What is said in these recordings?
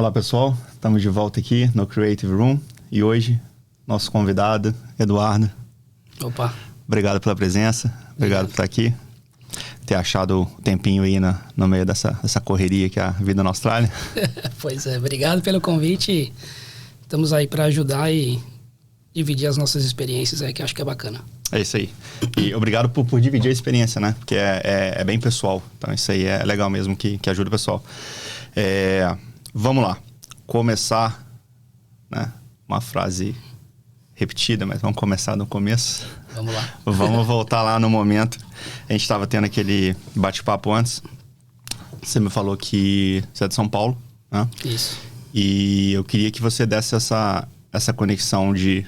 Olá pessoal, estamos de volta aqui no Creative Room e hoje nosso convidado, Eduardo. Opa! Obrigado pela presença, obrigado por estar aqui, ter achado o tempinho aí no meio dessa correria que é a vida na Austrália. Pois é, obrigado pelo convite, estamos aí para ajudar e dividir as nossas experiências aí, que acho que é bacana. É isso aí. E obrigado por dividir a experiência, né? Porque é bem pessoal. Então isso aí é legal mesmo que ajuda o pessoal. Vamos lá. Começar, né? Uma frase repetida, mas vamos começar no começo. Vamos lá. Vamos voltar lá no momento. A gente estava tendo aquele bate-papo antes. Você me falou que você é de São Paulo, né? Isso. E eu queria que você desse essa conexão de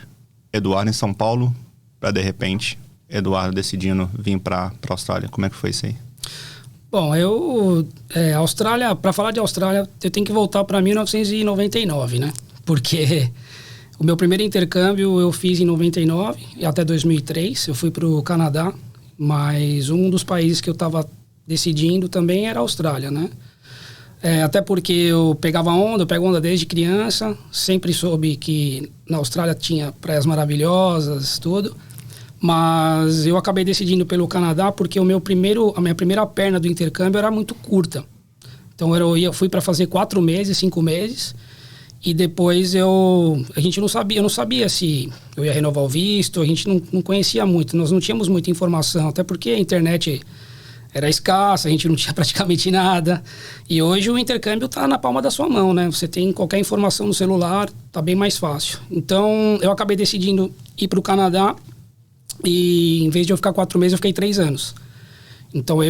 Eduardo em São Paulo para, de repente, Eduardo decidindo vir para a Austrália. Como é que foi isso aí? Bom, Austrália, para falar de Austrália, eu tenho que voltar para 1999, né? Porque o meu primeiro intercâmbio eu fiz em 99 e até 2003. Eu fui para o Canadá, mas um dos países que eu estava decidindo também era a Austrália, né? Até porque eu pego onda desde criança, sempre soube que na Austrália tinha praias maravilhosas, tudo. Mas eu acabei decidindo pelo Canadá porque a minha primeira perna do intercâmbio era muito curta. Então eu fui para fazer 4 meses, 5 meses, e depois eu não sabia se eu ia renovar o visto, a gente não conhecia muito, nós não tínhamos muita informação, até porque a internet era escassa, a gente não tinha praticamente nada. E hoje o intercâmbio está na palma da sua mão, né? Você tem qualquer informação no celular, tá bem mais fácil. Então eu acabei decidindo ir para o Canadá. E em vez de eu ficar 4 meses, eu fiquei 3 anos. Então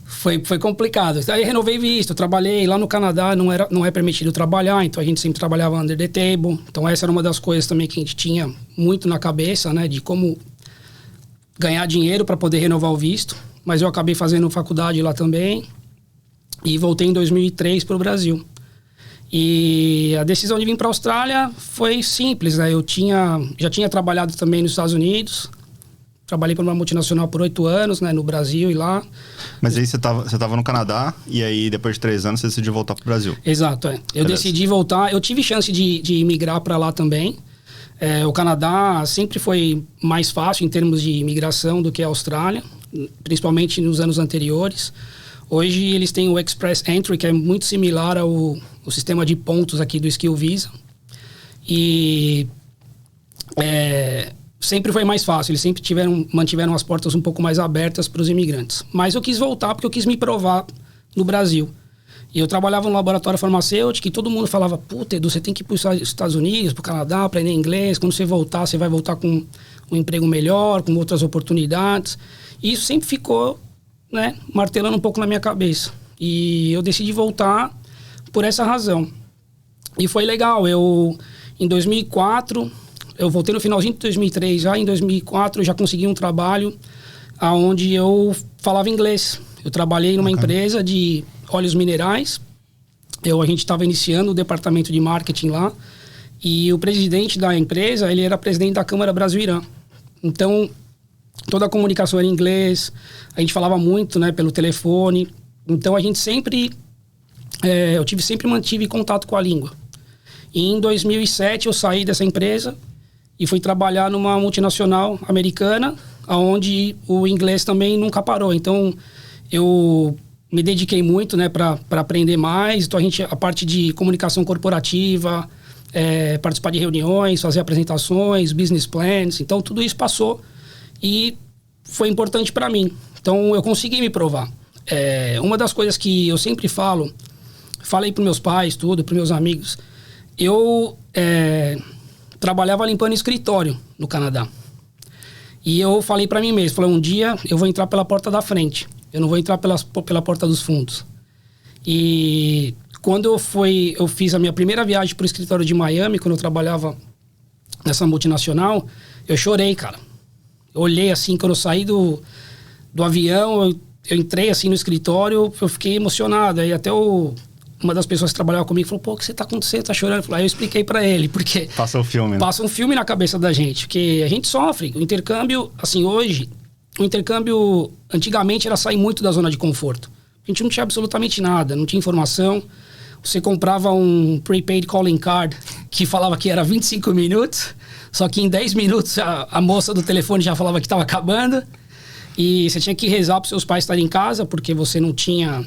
foi complicado. Aí renovei visto, eu trabalhei lá no Canadá, não é permitido trabalhar, então a gente sempre trabalhava under the table. Então essa era uma das coisas também que a gente tinha muito na cabeça, né? De como ganhar dinheiro para poder renovar o visto. Mas eu acabei fazendo faculdade lá também e voltei em 2003 para o Brasil. E a decisão de vir para a Austrália foi simples, né? Eu já tinha trabalhado também nos Estados Unidos. Trabalhei para uma multinacional por 8 anos, né? No Brasil e lá. Mas aí você tava no Canadá e aí depois de 3 anos você decidiu voltar para o Brasil. Exato, Eu decidi voltar. Eu tive chance de imigrar para lá também. O Canadá sempre foi mais fácil em termos de imigração do que a Austrália, principalmente nos anos anteriores. Hoje eles têm o Express Entry, que é muito similar ao sistema de pontos aqui do Skill Visa. E sempre foi mais fácil, eles sempre mantiveram as portas um pouco mais abertas para os imigrantes. Mas eu quis voltar porque eu quis me provar no Brasil. E eu trabalhava no laboratório farmacêutico e todo mundo falava, puta, Edu, você tem que ir para os Estados Unidos, para o Canadá, aprender inglês. Quando você voltar, você vai voltar com um emprego melhor, com outras oportunidades. E isso sempre ficou, né, martelando um pouco na minha cabeça. E eu decidi voltar por essa razão. E foi legal. Em 2004, eu voltei no finalzinho de 2003. Já em 2004, eu já consegui um trabalho onde eu falava inglês. Eu trabalhei numa empresa de óleos minerais. A gente estava iniciando o departamento de marketing lá. E o presidente da empresa, ele era presidente da Câmara Brasil-Irã. Então, toda a comunicação era em inglês. A gente falava muito, né, pelo telefone. Então, a gente sempre... eu sempre mantive contato com a língua. E em 2007, eu saí dessa empresa e fui trabalhar numa multinacional americana, onde o inglês também nunca parou. Então, eu me dediquei muito, né, para aprender mais. Então, a parte de comunicação corporativa, participar de reuniões, fazer apresentações, business plans. Então, tudo isso passou e foi importante para mim. Então, eu consegui me provar. Uma das coisas que eu sempre falei para meus pais, para meus amigos, eu trabalhava limpando escritório no Canadá. E eu falei para mim mesmo, um dia eu vou entrar pela porta da frente, eu não vou entrar pela porta dos fundos. E quando eu fiz a minha primeira viagem para o escritório de Miami, quando eu trabalhava nessa multinacional, eu chorei, cara. Eu olhei assim, quando eu saí do avião, eu entrei assim no escritório, eu fiquei emocionado. Aí até uma das pessoas que trabalhava comigo falou, pô, o que você tá acontecendo? Tá chorando? Aí eu expliquei pra ele, porque... Passa um filme, né? Passa um filme na cabeça da gente, porque a gente sofre. O intercâmbio, assim, hoje, antigamente era sair muito da zona de conforto. A gente não tinha absolutamente nada, não tinha informação. você comprava um prepaid calling card que falava que era 25 minutos, só que em 10 minutos a moça do telefone já falava que estava acabando. E você tinha que rezar para os seus pais estarem em casa, porque você não tinha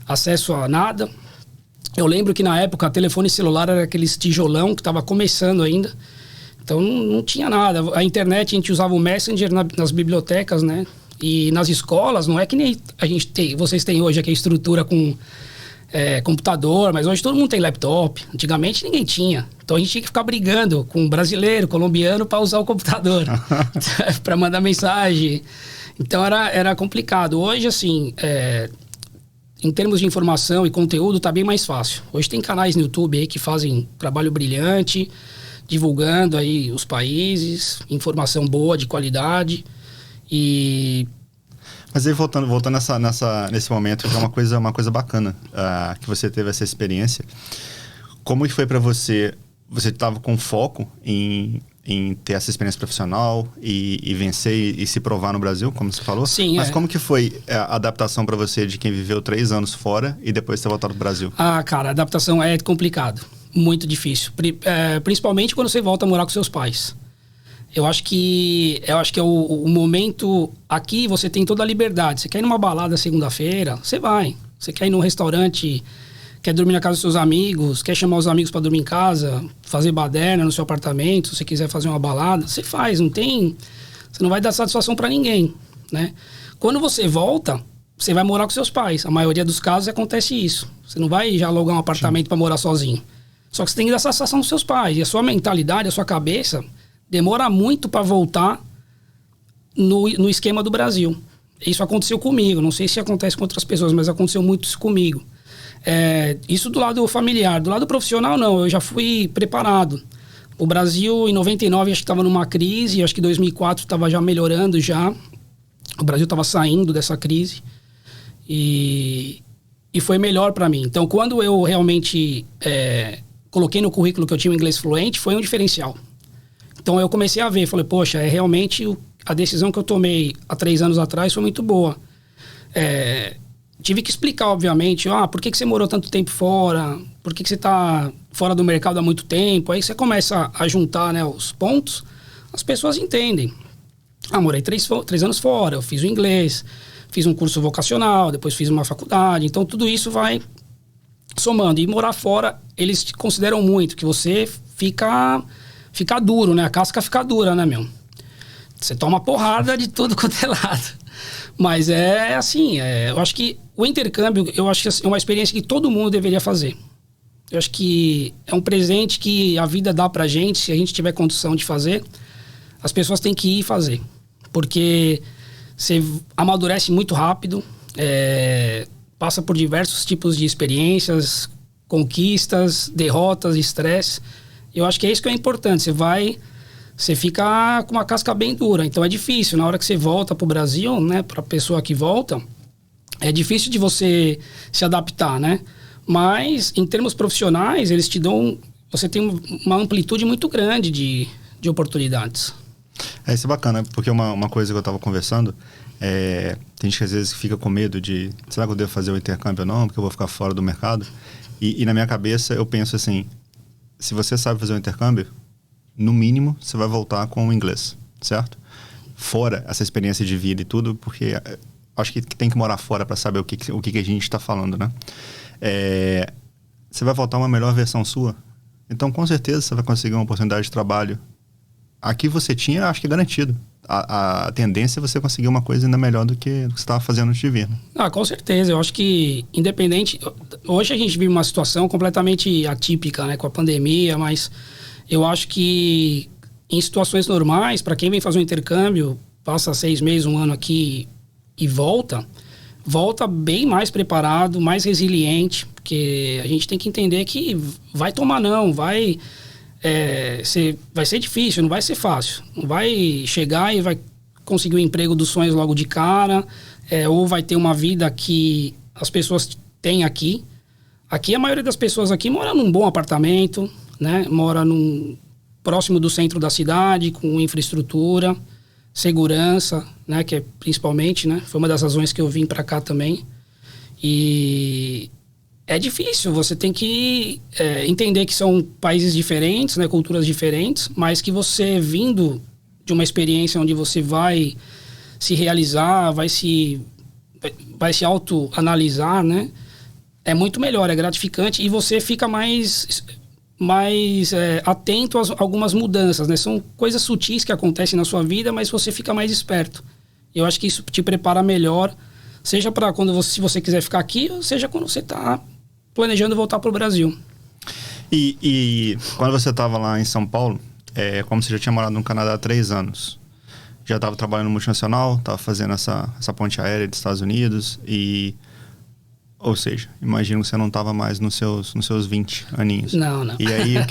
acesso a nada. Eu lembro que na época, telefone celular era aqueles tijolão que estava começando ainda. Então não tinha nada. A internet, a gente usava o Messenger nas bibliotecas, né? E nas escolas, não é que nem vocês têm hoje aqui a estrutura com computador, mas hoje todo mundo tem laptop. Antigamente ninguém tinha. Então a gente tinha que ficar brigando com um brasileiro, colombiano, para usar o computador, para mandar mensagem. Então era complicado. Hoje, assim, em termos de informação e conteúdo, tá bem mais fácil. Hoje tem canais no YouTube aí que fazem trabalho brilhante, divulgando aí os países, informação boa, de qualidade. Mas aí, voltando nesse momento, que é uma coisa bacana, que você teve essa experiência. Como que foi para você? Você estava com foco em ter essa experiência profissional e vencer e se provar no Brasil, como você falou? Sim, Mas como que foi a adaptação para você de quem viveu 3 anos fora e depois ter voltado pro Brasil? Cara, a adaptação é complicado. Muito difícil. Principalmente quando você volta a morar com seus pais. Eu acho que é o momento... Aqui você tem toda a liberdade. Você quer ir numa balada segunda-feira, você vai. Você quer ir num restaurante, quer dormir na casa dos seus amigos, quer chamar os amigos para dormir em casa, fazer baderna no seu apartamento, se você quiser fazer uma balada, você faz. Você não vai dar satisfação para ninguém, né? Quando você volta, você vai morar com seus pais. A maioria dos casos acontece isso. Você não vai já alugar um apartamento para morar sozinho. Só que você tem que dar satisfação dos seus pais. E a sua mentalidade, a sua cabeça... demora muito para voltar no esquema do Brasil. Isso aconteceu comigo. Não sei se acontece com outras pessoas, mas aconteceu muito isso comigo. Isso do lado familiar. Do lado profissional, não. Eu já fui preparado. O Brasil, em 99, acho que estava numa crise. Acho que em 2004 estava já melhorando já. O Brasil estava saindo dessa crise. E foi melhor para mim. Então, quando eu realmente coloquei no currículo que eu tinha um inglês fluente, foi um diferencial. Então eu comecei a ver, falei, poxa, realmente a decisão que eu tomei há 3 anos atrás foi muito boa. Tive que explicar, obviamente, por que você morou tanto tempo fora, por que você está fora do mercado há muito tempo. Aí você começa a juntar, né, os pontos, as pessoas entendem. Morei 3 anos fora, eu fiz o inglês, fiz um curso vocacional, depois fiz uma faculdade, então tudo isso vai somando. E morar fora, eles consideram muito, que você fica duro, né? A casca fica dura, né, meu? Você toma porrada de tudo quanto é lado. Mas eu acho que o intercâmbio, eu acho que é uma experiência que todo mundo deveria fazer. Eu acho que é um presente que a vida dá pra gente, se a gente tiver condição de fazer, as pessoas têm que ir fazer. Porque você amadurece muito rápido, passa por diversos tipos de experiências, conquistas, derrotas, estresse. Eu acho que é isso que é importante. Você fica com uma casca bem dura. Então é difícil. Na hora que você volta pro Brasil, né? Pra pessoa que volta, é difícil de você se adaptar, né? Mas em termos profissionais, eles te dão... Você tem uma amplitude muito grande de oportunidades. Isso é bacana, porque uma coisa que eu estava conversando, tem gente que às vezes fica com medo de... Será que eu devo fazer o intercâmbio ou não? Porque eu vou ficar fora do mercado. E na minha cabeça eu penso assim... Se você sabe fazer um intercâmbio, no mínimo, você vai voltar com o inglês, certo? Fora essa experiência de vida e tudo, porque acho que tem que morar fora para saber o que a gente está falando, né? Você vai voltar uma melhor versão sua. Então, com certeza, você vai conseguir uma oportunidade de trabalho. Aqui você tinha, acho que é garantido. A tendência é você conseguir uma coisa ainda melhor do que você estava fazendo antes de vir, né? Com certeza. Eu acho que, independente... Hoje a gente vive uma situação completamente atípica, né? Com a pandemia, mas eu acho que em situações normais, para quem vem fazer um intercâmbio, passa 6 meses, 1 ano aqui e volta bem mais preparado, mais resiliente, porque a gente tem que entender que vai tomar não, vai ser difícil, não vai ser fácil. Não vai chegar e vai conseguir o emprego dos sonhos logo de cara, ou vai ter uma vida que as pessoas têm aqui. Aqui, a maioria das pessoas aqui mora num bom apartamento, né? Mora próximo do centro da cidade, com infraestrutura, segurança, né? Que é principalmente, né? Foi uma das razões que eu vim para cá também. E é difícil. Você tem que entender que são países diferentes, né, culturas diferentes, mas que você vindo de uma experiência onde você vai se realizar, vai se autoanalisar, né? É muito melhor, é gratificante e você fica mais atento a algumas mudanças, né? São coisas sutis que acontecem na sua vida, mas você fica mais esperto. Eu acho que isso te prepara melhor, seja para se você quiser ficar aqui, ou seja quando você está planejando voltar para o Brasil. E quando você estava lá em São Paulo, como você já tinha morado no Canadá há 3 anos, já estava trabalhando no multinacional, estava fazendo essa ponte aérea dos Estados Unidos ou seja, imagino que você não estava mais nos seus 20 aninhos. Não. E aí, o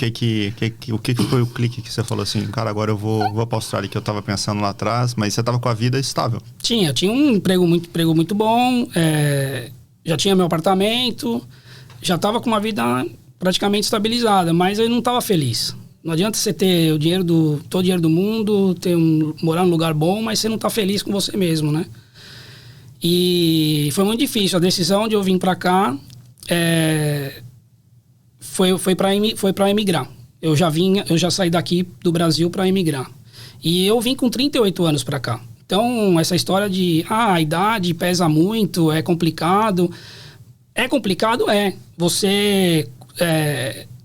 que foi o clique que você falou assim, cara, agora eu vou para a Austrália, que eu estava pensando lá atrás, mas você estava com a vida estável? Eu tinha um emprego muito bom, já tinha meu apartamento, já estava com uma vida praticamente estabilizada, mas eu não estava feliz. Não adianta você ter todo o dinheiro do mundo, morar num lugar bom, mas você não está feliz com você mesmo, né? E foi muito difícil. A decisão de eu vir para cá foi para emigrar. Eu já saí daqui do Brasil para emigrar. E eu vim com 38 anos para cá. Então, essa história de a idade pesa muito, é complicado. É complicado,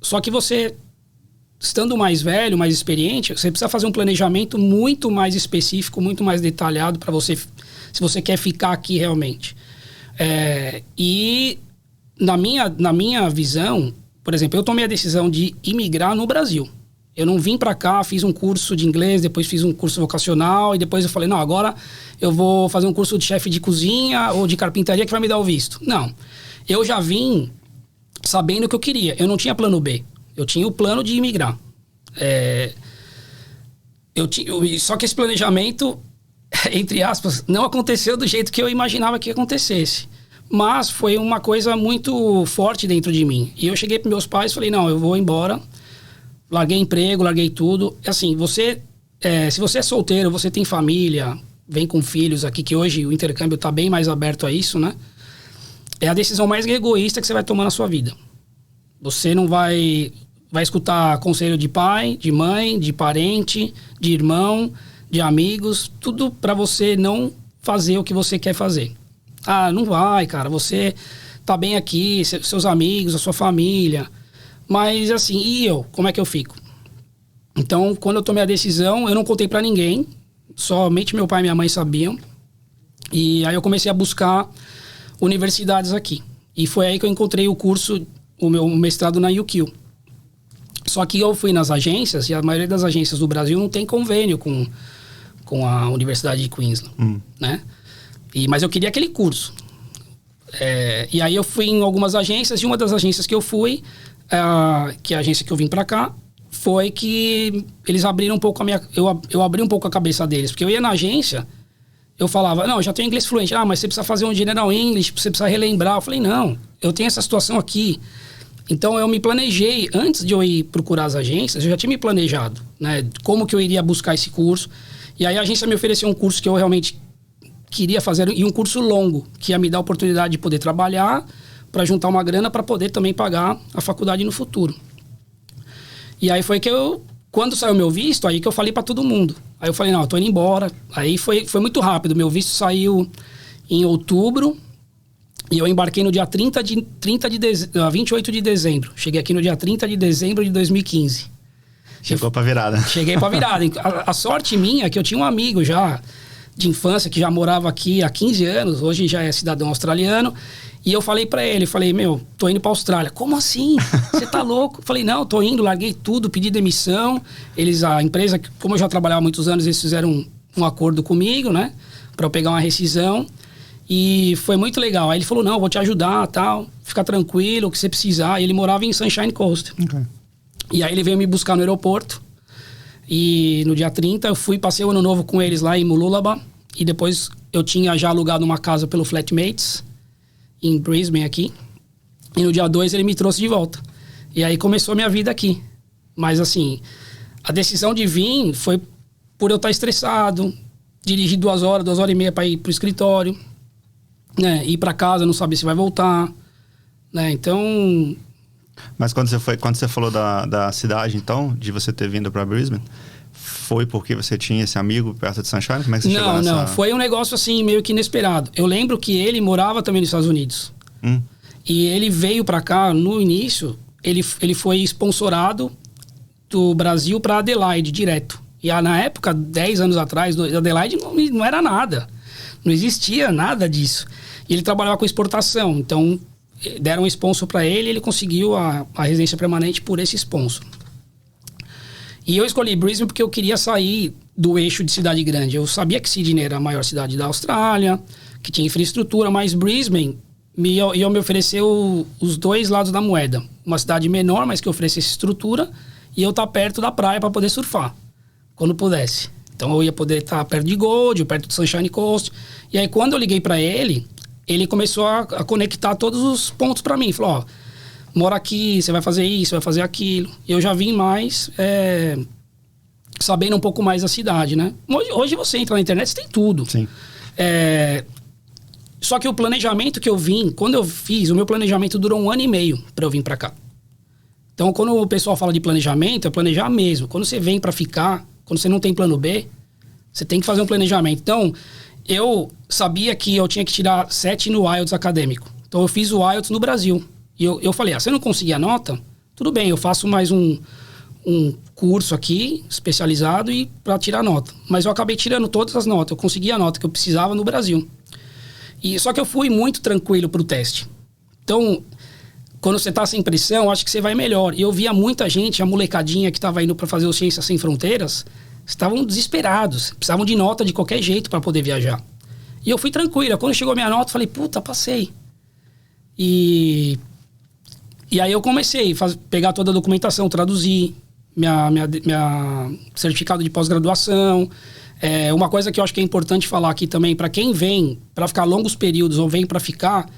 só que você, estando mais velho, mais experiente, você precisa fazer um planejamento muito mais específico, muito mais detalhado para você, se você quer ficar aqui realmente. E na minha visão, por exemplo, eu tomei a decisão de imigrar no Brasil. Eu não vim para cá, fiz um curso de inglês, depois fiz um curso vocacional e depois eu falei, não, agora eu vou fazer um curso de chefe de cozinha ou de carpintaria que vai me dar o visto. Não. Eu já vim sabendo o que eu queria. Eu não tinha plano B. Eu tinha o plano de imigrar. Só que esse planejamento, entre aspas, não aconteceu do jeito que eu imaginava que acontecesse. Mas foi uma coisa muito forte dentro de mim. E eu cheguei para meus pais e falei, não, eu vou embora. Larguei emprego, larguei tudo. Assim, se você é solteiro, você tem família, vem com filhos aqui, que hoje o intercâmbio está bem mais aberto a isso, né? É a decisão mais egoísta que você vai tomar na sua vida. Você não vai escutar conselho de pai, de mãe, de parente, de irmão, de amigos, tudo para você não fazer o que você quer fazer. Ah, não vai, cara, você tá bem aqui, seus amigos, a sua família. Mas assim, e eu? Como é que eu fico? Então, quando eu tomei a decisão, eu não contei para ninguém, somente meu pai e minha mãe sabiam. E aí eu comecei a buscar universidades aqui. E foi aí que eu encontrei o meu mestrado na UQ. Só que eu fui nas agências, e a maioria das agências do Brasil não tem convênio com a Universidade de Queensland, né? Mas eu queria aquele curso. E aí eu fui em algumas agências, e uma das agências que eu fui, que é a agência que eu vim pra cá, foi que eles abriram um pouco eu abri um pouco a cabeça deles, porque eu ia na agência, eu falava, não, eu já tenho inglês fluente, mas você precisa fazer um General English, você precisa relembrar. Eu falei, não, eu tenho essa situação aqui. Então eu me planejei, antes de eu ir procurar as agências, eu já tinha me planejado, né, como que eu iria buscar esse curso. E aí a agência me ofereceu um curso que eu realmente queria fazer, e um curso longo, que ia me dar a oportunidade de poder trabalhar, para juntar uma grana para poder também pagar a faculdade no futuro. E aí foi que quando saiu meu visto, aí que eu falei para todo mundo. Aí eu falei, não, eu tô indo embora. Aí foi muito rápido, meu visto saiu em outubro, e eu embarquei no dia 28 de dezembro. Cheguei aqui no dia 30 de dezembro de 2015. Chegou pra virada. Cheguei pra virada. A sorte minha é que eu tinha um amigo já de infância que já morava aqui há 15 anos, hoje já é cidadão australiano. E eu falei pra ele, meu, tô indo pra Austrália. Como assim? Você tá louco? Falei, não, tô indo, larguei tudo, pedi demissão. A empresa, como eu já trabalhava há muitos anos, eles fizeram um acordo comigo, né? Pra eu pegar uma rescisão. E foi muito legal. Aí ele falou, não, eu vou te ajudar, tal, fica tranquilo, o que você precisar. E ele morava em Sunshine Coast. Okay. E aí ele veio me buscar no aeroporto. E no dia 30 eu passei o ano novo com eles lá em Mooloolaba. E depois eu tinha já alugado uma casa pelo Flatmates, em Brisbane aqui. E no dia 2 ele me trouxe de volta. E aí começou a minha vida aqui. Mas assim, a decisão de vir foi por eu estar estressado, dirigir 2 horas e meia para ir pro escritório, né? Ir para casa, não saber se vai voltar, né? Então... Mas quando você falou da cidade, então, de você ter vindo para Brisbane, foi porque você tinha esse amigo perto de Sunshine? Como é que você chegou nessa... Não, foi um negócio assim, meio que inesperado. Eu lembro que ele morava também nos Estados Unidos. E ele veio para cá, no início, ele foi sponsorado do Brasil para Adelaide, direto. E na época, 10 anos atrás, Adelaide não era nada. Não existia nada disso. E ele trabalhava com exportação, então deram um sponsor para ele e ele conseguiu a residência permanente por esse sponsor. E eu escolhi Brisbane porque eu queria sair do eixo de cidade grande. Eu sabia que Sydney era a maior cidade da Austrália, que tinha infraestrutura, mas Brisbane ia me ofereceu os dois lados da moeda. Uma cidade menor, mas que oferecesse estrutura, e eu estar perto da praia para poder surfar, quando pudesse. Então eu ia poder estar perto de Gold, perto do Sunshine Coast. E aí quando eu liguei para ele começou a conectar todos os pontos para mim. Falou, ó, mora aqui, você vai fazer isso, vai fazer aquilo. E eu já vim mais sabendo um pouco mais da cidade, né? Hoje você entra na internet, você tem tudo. Sim. Só que o planejamento que eu vim, quando eu fiz, o meu planejamento durou 1 ano e meio para eu vir para cá. Então, quando o pessoal fala de planejamento, é planejar mesmo. Quando você vem para ficar, quando você não tem plano B, você tem que fazer um planejamento. Então, eu sabia que eu tinha que tirar 7 no IELTS acadêmico. Então, eu fiz o IELTS no Brasil. E eu falei, se eu não conseguir a nota, tudo bem, eu faço mais um curso aqui, especializado, e para tirar nota. Mas eu acabei tirando todas as notas. Eu consegui a nota que eu precisava no Brasil. Só que eu fui muito tranquilo pro teste. Então, quando você tá sem pressão, acho que você vai melhor. E eu via muita gente, a molecadinha que estava indo para fazer o Ciências Sem Fronteiras, estavam desesperados, precisavam de nota de qualquer jeito para poder viajar. E eu fui tranquilo. Quando chegou a minha nota, eu falei, puta, passei. E aí eu comecei a pegar toda a documentação, traduzir minha certificado de pós-graduação. Uma coisa que eu acho que é importante falar aqui também, para quem vem para ficar longos períodos ou vem para ficar,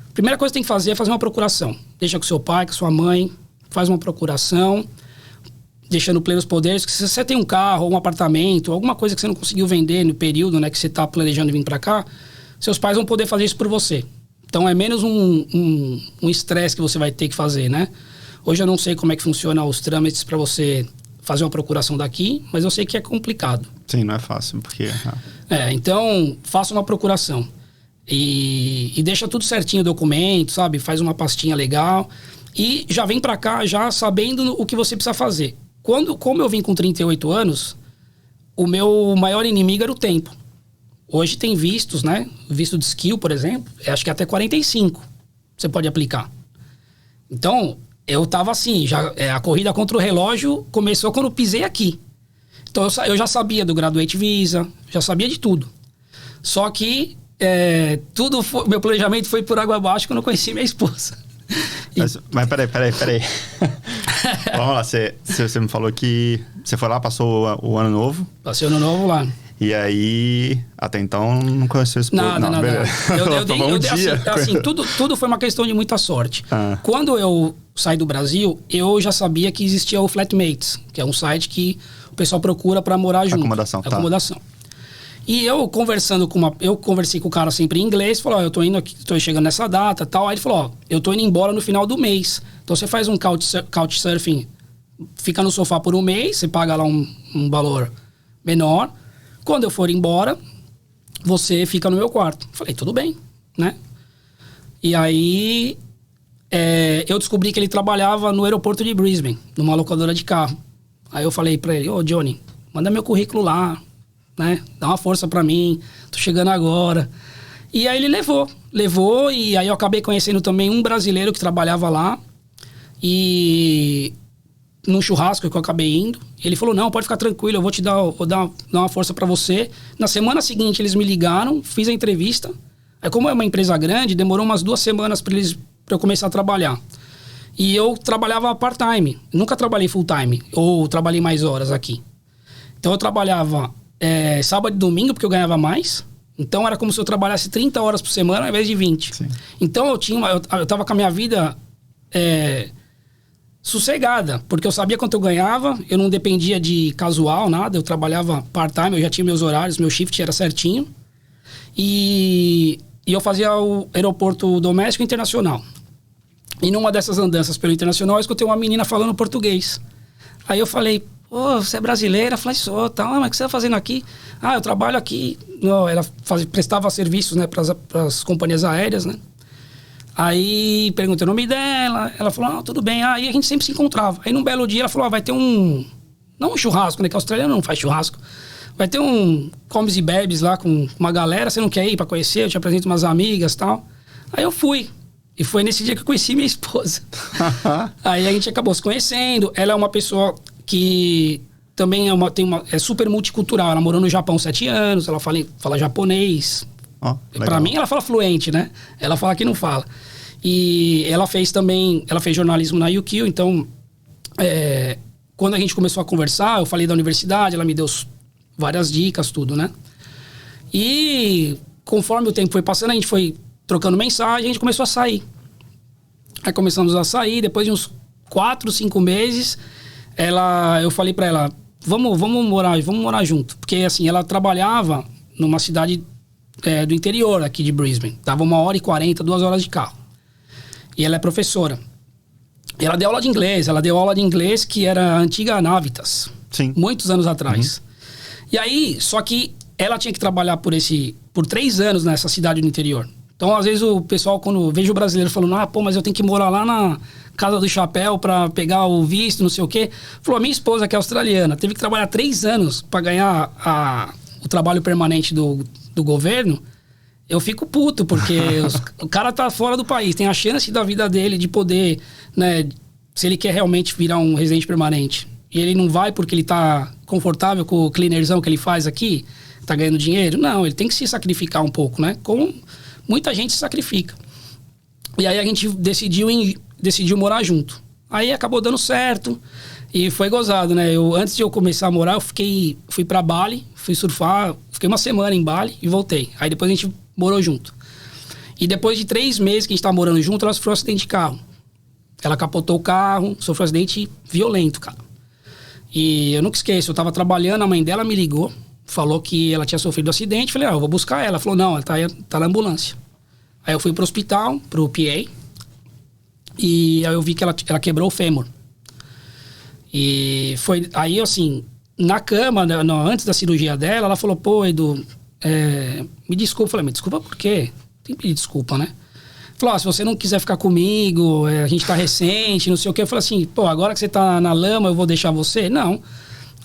a primeira coisa que tem que fazer é fazer uma procuração. Deixa com seu pai, com sua mãe, faz uma procuração, deixando plenos poderes. Que se você tem um carro, ou um apartamento, alguma coisa que você não conseguiu vender no período, né, que você está planejando vir para cá, seus pais vão poder fazer isso por você. Então é menos um estresse que você vai ter que fazer, né? Hoje eu não sei como é que funciona os trâmites para você fazer uma procuração daqui, mas eu sei que é complicado. Sim, não é fácil, porque... Então, faça uma procuração. E deixa tudo certinho o documento, sabe? Faz uma pastinha legal. E já vem pra cá já sabendo o que você precisa fazer. Como eu vim com 38 anos, o meu maior inimigo era o tempo. Hoje tem vistos, né? Visto de skill, por exemplo, acho que até 45 você pode aplicar. Então... eu tava assim, a corrida contra o relógio começou quando eu pisei aqui. Então eu já sabia do Graduate Visa, já sabia de tudo. Só que meu planejamento foi por água abaixo quando eu conheci minha esposa. Mas peraí. Vamos lá, você me falou que você foi lá, passou o ano novo. Passei o ano novo lá. E aí, até então, não conheceu a esposa. Nada. Tudo foi uma questão de muita sorte. Quando eu saí do Brasil, eu já sabia que existia o Flatmates, que é um site que o pessoal procura para morar junto. Acomodação. E eu conversei com o cara sempre em inglês, falou, eu tô indo aqui, tô chegando nessa data, tal. Aí ele falou, eu tô indo embora no final do mês. Então você faz um couchsurfing, fica no sofá por um mês, você paga lá um valor menor. Quando eu for embora, você fica no meu quarto. Falei, tudo bem, né? E aí, eu descobri que ele trabalhava no aeroporto de Brisbane, numa locadora de carro. Aí eu falei pra ele, Johnny, manda meu currículo lá, né? Dá uma força pra mim, tô chegando agora. E aí ele levou, e aí eu acabei conhecendo também um brasileiro que trabalhava lá. E... num churrasco que eu acabei indo, ele falou, não, pode ficar tranquilo, eu vou dar uma força pra você. Na semana seguinte eles me ligaram, fiz a entrevista. Aí como é uma empresa grande, demorou umas 2 semanas pra eu começar a trabalhar. E eu trabalhava part-time, nunca trabalhei full-time, ou trabalhei mais horas aqui. Então eu trabalhava sábado e domingo, porque eu ganhava mais. Então era como se eu trabalhasse 30 horas por semana ao invés de 20. Sim. Então eu tava com a minha vida... sossegada, porque eu sabia quanto eu ganhava, eu não dependia de casual, nada, eu trabalhava part-time, eu já tinha meus horários, meu shift era certinho, e eu fazia o aeroporto doméstico e internacional. E numa dessas andanças pelo internacional, eu escutei uma menina falando português. Aí eu falei, pô, você é brasileira? Eu falei, sou, tá, mas o que você tá fazendo aqui? Ah, eu trabalho aqui. Não, ela prestava serviços, né, para as companhias aéreas, né? Aí perguntei o nome dela, ela falou, ah, tudo bem. Aí a gente sempre se encontrava. Aí num belo dia ela falou, ah, vai ter não um churrasco, né, que a australiana não faz churrasco. Vai ter comes e bebes lá com uma galera, você não quer ir pra conhecer? Eu te apresento umas amigas e tal. Aí eu fui. E foi nesse dia que eu conheci minha esposa. Aí a gente acabou se conhecendo. Ela é uma pessoa que também é super multicultural. Ela morou no Japão 7 anos, ela fala japonês. Pra mim, ela fala fluente, né? Ela fala que não fala. E ela fez jornalismo na UQ, então... quando a gente começou a conversar, eu falei da universidade, ela me deu várias dicas, tudo, né? E conforme o tempo foi passando, a gente foi trocando mensagem, a gente começou a sair. Aí começamos a sair, depois de uns 4, 5 meses, eu falei pra ela, vamos morar junto. Porque, assim, ela trabalhava numa cidade do interior aqui de Brisbane. Dava 1h40, 2 horas de carro. E ela é professora. E ela deu aula de inglês que era a antiga Navitas. Sim. Muitos anos atrás. E aí, só que ela tinha que trabalhar por 3 anos nessa cidade do interior. Então, às vezes, o pessoal, quando vejo o brasileiro falando, mas eu tenho que morar lá na Casa do Chapéu pra pegar o visto, não sei o quê. Falou, a minha esposa, que é australiana, teve que trabalhar 3 anos pra ganhar o trabalho permanente do governo. Eu fico puto, porque o cara tá fora do país, tem a chance da vida dele de poder, né, se ele quer realmente virar um residente permanente. E ele não vai porque ele tá confortável com o cleanerzão que ele faz aqui, tá ganhando dinheiro. Não, ele tem que se sacrificar um pouco, né? Como muita gente se sacrifica. E aí a gente decidiu morar junto. Aí acabou dando certo e foi gozado, né? Antes de eu começar a morar, fui pra Bali, fui surfar, fiquei uma semana em Bali e voltei. Aí depois a gente morou junto. E depois de 3 meses que a gente tava morando junto, ela sofreu um acidente de carro. Ela capotou o carro, sofreu um acidente violento, cara. E eu nunca esqueço, eu tava trabalhando, a mãe dela me ligou, falou que ela tinha sofrido um acidente. Falei, eu vou buscar ela. Ela falou, não, ela tá na ambulância. Aí eu fui pro hospital, pro PA, e aí eu vi que ela quebrou o fêmur. E foi aí, assim, na cama, antes da cirurgia dela, ela falou, pô, Edu, me desculpa. Eu falei, me desculpa por quê? Tem que pedir desculpa, né? Falou, se você não quiser ficar comigo, a gente tá recente, não sei o quê. Eu falei assim, pô, agora que você tá na lama, eu vou deixar você? Não.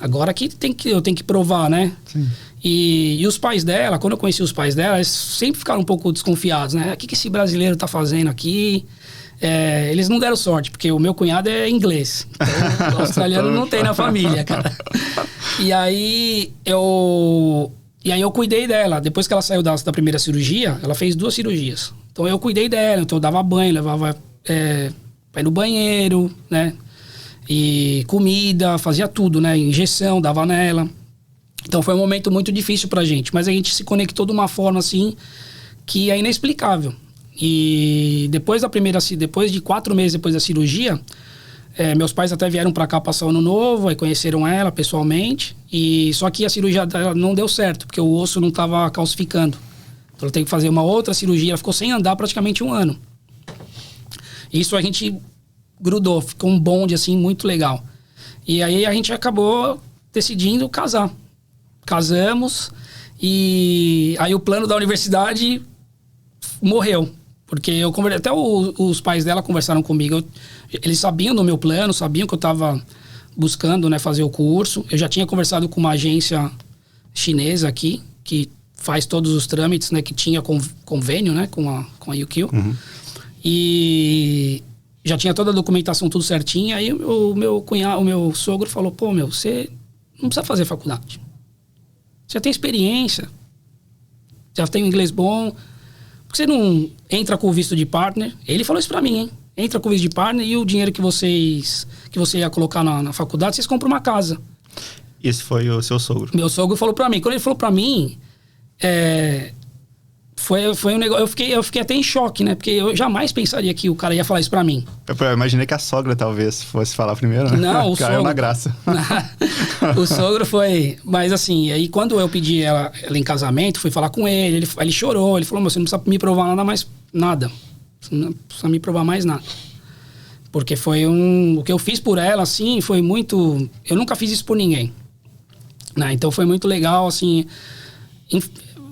Agora que eu tenho que provar, né? Sim. E os pais dela, quando eu conheci os pais dela, eles sempre ficaram um pouco desconfiados, né? O que esse brasileiro tá fazendo aqui? Eles não deram sorte, porque o meu cunhado é inglês. Então, o australiano não tem na família, cara. E aí eu cuidei dela. Depois que ela saiu da primeira cirurgia, ela fez 2 cirurgias. Então eu cuidei dela, então eu dava banho, levava pra ir no banheiro, né? E comida, fazia tudo, né? Injeção, dava nela. Então foi um momento muito difícil pra gente, mas a gente se conectou de uma forma assim que é inexplicável. E depois de 4 meses depois da cirurgia, meus pais até vieram pra cá passar o ano novo, aí conheceram ela pessoalmente, e só que a cirurgia dela não deu certo, porque o osso não tava calcificando. Então ela teve que fazer uma outra cirurgia, ela ficou sem andar praticamente 1 ano. Isso a gente grudou, ficou um bonde assim muito legal. E aí a gente acabou decidindo casar. Casamos e aí o plano da universidade morreu. Porque até os pais dela conversaram comigo. Eles sabiam do meu plano, sabiam que eu estava buscando, né, fazer o curso. Eu já tinha conversado com uma agência chinesa aqui, que faz todos os trâmites, né, que tinha convênio, né, com a UQ. Uhum. E já tinha toda a documentação tudo certinho. Aí o meu sogro falou, pô, você não precisa fazer faculdade. Você já tem experiência, já tem um inglês bom. Por que você não entra com o visto de partner? Ele falou isso pra mim, hein? Entra com o visto de partner e o dinheiro que você ia colocar na faculdade, vocês compram uma casa. Esse foi o seu sogro? Meu sogro falou pra mim. Quando ele falou pra mim, foi um negócio... Eu fiquei até em choque, né? Porque eu jamais pensaria que o cara ia falar isso pra mim. Eu imaginei que a sogra talvez fosse falar primeiro, né? Não, o sogro... Caiu na graça. O sogro foi... Mas assim, aí quando eu pedi ela em casamento, fui falar com ele, ele chorou. Ele falou, você não precisa me provar nada. Você não precisa me provar mais nada. Porque o que eu fiz por ela, assim, foi muito... Eu nunca fiz isso por ninguém, né? Então foi muito legal, assim,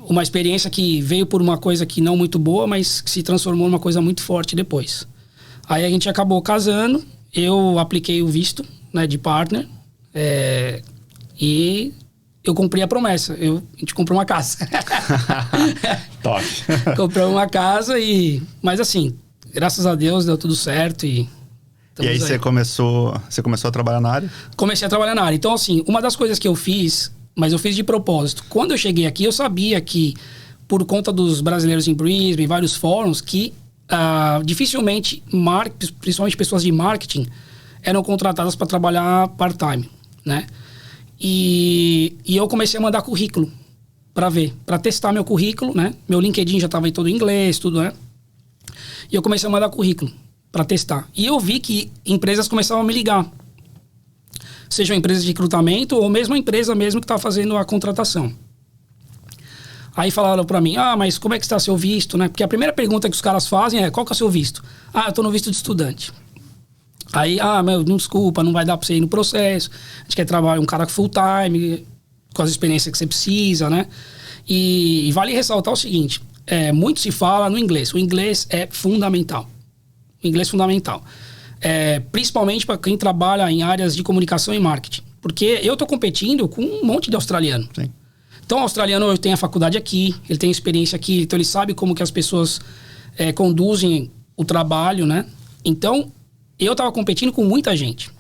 uma experiência que veio por uma coisa que não muito boa, mas que se transformou numa coisa muito forte depois. Aí a gente acabou casando, eu apliquei o visto, né, de partner, e eu cumpri a promessa. A gente comprou uma casa. Top. Comprou uma casa mas assim, graças a Deus deu tudo certo e aí você começou a trabalhar na área? Comecei a trabalhar na área. Então, assim, uma das coisas que eu fiz, mas eu fiz de propósito. Quando eu cheguei aqui, eu sabia que, por conta dos brasileiros em Brisbane, vários fóruns, que dificilmente, principalmente pessoas de marketing, eram contratadas para trabalhar part-time, né? E eu comecei a mandar currículo para testar meu currículo, né? Meu LinkedIn já estava em todo em inglês, tudo, né? E eu comecei a mandar currículo para testar. E eu vi que empresas começavam a me ligar. Sejam empresas de recrutamento ou mesmo a empresa mesmo que estava fazendo a contratação. Aí falaram para mim, mas como é que está seu visto, né? Porque a primeira pergunta que os caras fazem é, qual que é o seu visto? Eu estou no visto de estudante. Aí, desculpa, não vai dar para você ir no processo. A gente quer trabalhar um cara full time, com as experiências que você precisa, né? E vale ressaltar o seguinte, muito se fala no inglês. O inglês é fundamental. O inglês é fundamental. Principalmente para quem trabalha em áreas de comunicação e marketing. Porque eu estou competindo com um monte de australiano. Sim. Então, o australiano tem a faculdade aqui, ele tem experiência aqui, então ele sabe como que as pessoas conduzem o trabalho, né? Então, eu estava competindo com muita gente.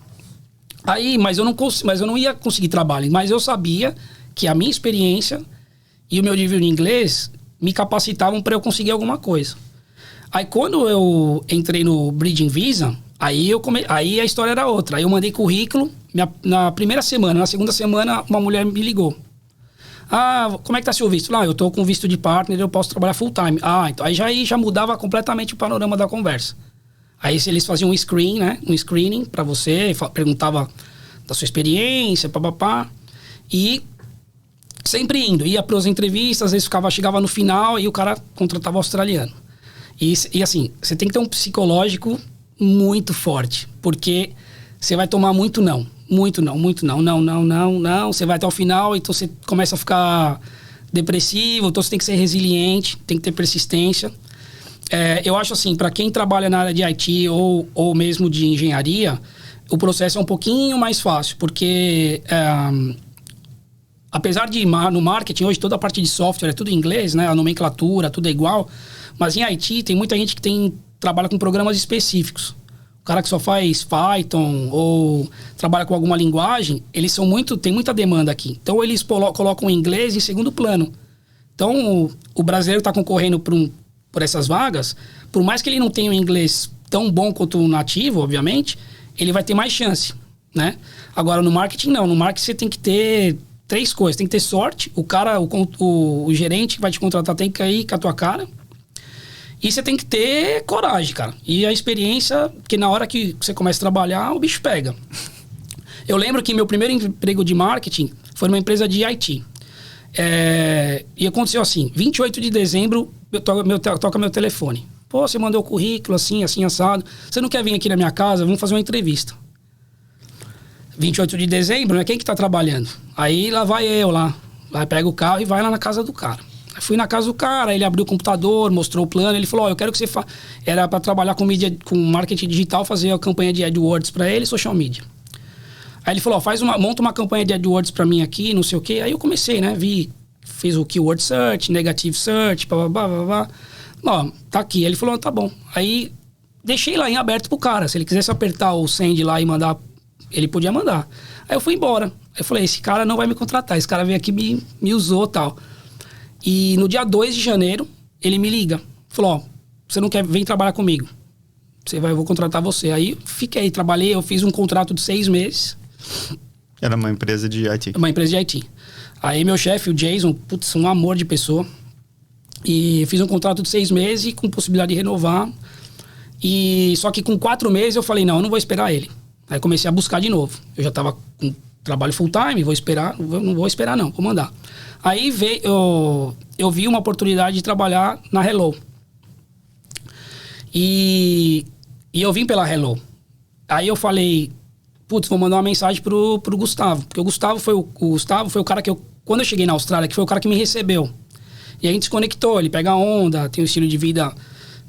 Aí, mas eu não ia conseguir trabalho. Mas eu sabia que a minha experiência e o meu nível de inglês me capacitavam para eu conseguir alguma coisa. Aí, quando eu entrei no Bridging Visa, aí a história era outra. Aí eu mandei currículo, na primeira semana. Na segunda semana, uma mulher me ligou. Como é que tá seu visto? Eu tô com visto de partner, eu posso trabalhar full time. Então aí já mudava completamente o panorama da conversa. Aí eles faziam um screen, né? Um screening pra você, perguntava da sua experiência, papapá. E sempre ia para as entrevistas, às vezes chegava no final e o cara contratava australiano. E assim, você tem que ter um psicológico muito forte, porque você vai tomar muito não. Muito não. Você vai até o final, então você começa a ficar depressivo, então você tem que ser resiliente, tem que ter persistência. Eu acho assim, para quem trabalha na área de IT ou mesmo de engenharia, o processo é um pouquinho mais fácil, porque apesar de no marketing, hoje toda a parte de software é tudo em inglês, né? A nomenclatura, tudo é igual, mas em IT tem muita gente que trabalha com programas específicos. O cara que só faz Python ou trabalha com alguma linguagem, eles tem muita demanda aqui. Então, eles colocam o inglês em segundo plano. Então, o brasileiro está concorrendo por essas vagas, por mais que ele não tenha um inglês tão bom quanto o nativo, obviamente, ele vai ter mais chance, né? Agora, no marketing, não. No marketing, você tem que ter 3 coisas. Tem que ter sorte, o gerente que vai te contratar tem que cair com a tua cara. E você tem que ter coragem, cara. E a experiência, que na hora que você começa a trabalhar, o bicho pega. Eu lembro que meu primeiro emprego de marketing foi numa empresa de IT. E aconteceu assim, 28 de dezembro, toca meu telefone. Pô, você mandou o currículo assim, assado. Você não quer vir aqui na minha casa? Vamos fazer uma entrevista. 28 de dezembro, né? Quem que tá trabalhando? Aí lá vai eu lá. Vai, pega o carro e vai lá na casa do cara. Fui na casa do cara, ele abriu o computador, mostrou o plano, ele falou, eu quero que você era para trabalhar com marketing digital, fazer a campanha de AdWords para ele, social media. Aí ele falou, monta uma campanha de AdWords para mim aqui, não sei o quê. Aí eu comecei, né, fiz o keyword search, negative search, blá. Tá aqui. Aí ele falou, tá bom. Aí deixei lá em aberto pro cara, se ele quisesse apertar o send lá e mandar, ele podia mandar. Aí eu fui embora. Aí eu falei, esse cara não vai me contratar, esse cara veio aqui me usou e tal. E no dia 2 de janeiro, ele me liga. Falou, você não quer vir trabalhar comigo? Eu vou contratar você. Aí trabalhei, eu fiz um contrato de 6 meses. Era uma empresa de IT. Uma empresa de IT. Aí meu chefe, o Jason, um amor de pessoa. E fiz um contrato de 6 meses e com possibilidade de renovar. Só que com 4 meses eu falei, não, eu não vou esperar ele. Aí comecei a buscar de novo. Eu já estava com trabalho full time, não vou esperar não, vou mandar. Aí eu vi uma oportunidade de trabalhar na Hello. E eu vim pela Hello. Aí eu falei, putz, vou mandar uma mensagem pro Gustavo. Porque o Gustavo foi o cara que quando eu cheguei na Austrália, que foi o cara que me recebeu. E a gente se conectou, ele pega onda, tem um estilo de vida,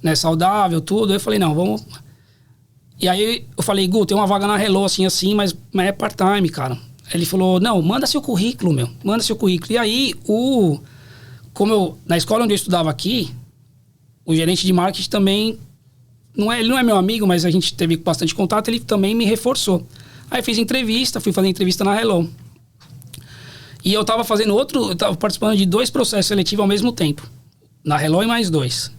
né, saudável, tudo. Aí eu falei, não, vamos... E aí eu falei, Gu, tem uma vaga na Hello, assim, mas é part-time, cara. Ele falou, não, manda seu currículo, manda seu currículo. E aí, na escola onde eu estudava aqui, o gerente de marketing também, ele não é meu amigo, mas a gente teve bastante contato, ele também me reforçou. Aí fui fazer entrevista na Hello. E eu tava participando de 2 processos seletivos ao mesmo tempo. Na Hello e mais 2.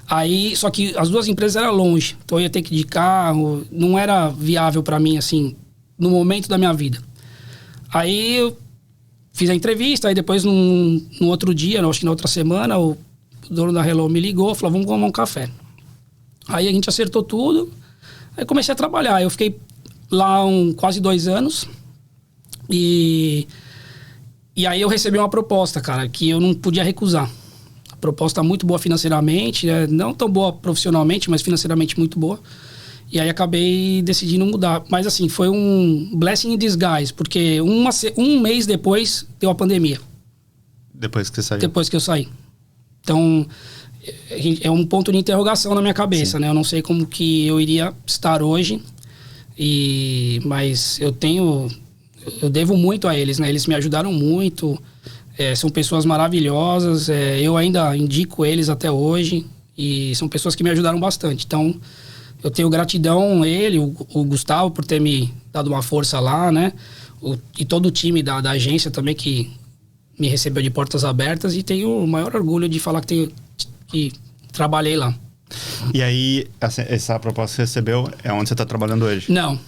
Aí, só que as 2 empresas eram longe, então eu ia ter que ir de carro, não era viável para mim, assim, no momento da minha vida. Aí eu fiz a entrevista, aí depois no outro dia, acho que na outra semana, o dono da Hello me ligou, falou, vamos tomar um café. Aí a gente acertou tudo, aí comecei a trabalhar. Eu fiquei lá quase 2 anos e aí eu recebi uma proposta, cara, que eu não podia recusar. A proposta muito boa financeiramente, né? Não tão boa profissionalmente, mas financeiramente muito boa. E aí acabei decidindo mudar. Mas assim, foi um blessing in disguise, porque um mês depois deu a pandemia. Depois que você saiu? Depois que eu saí. Então, é um ponto de interrogação na minha cabeça, sim, né? Eu não sei como que eu iria estar hoje, mas eu devo muito a eles, né? Eles me ajudaram muito, são pessoas maravilhosas, eu ainda indico eles até hoje, e são pessoas que me ajudaram bastante. Então, eu tenho gratidão a ele, o Gustavo, por ter me dado uma força lá, né? E todo o time da agência também, que me recebeu de portas abertas, e tenho o maior orgulho de falar que trabalhei lá. E aí, essa proposta que você recebeu é onde você está trabalhando hoje? Não.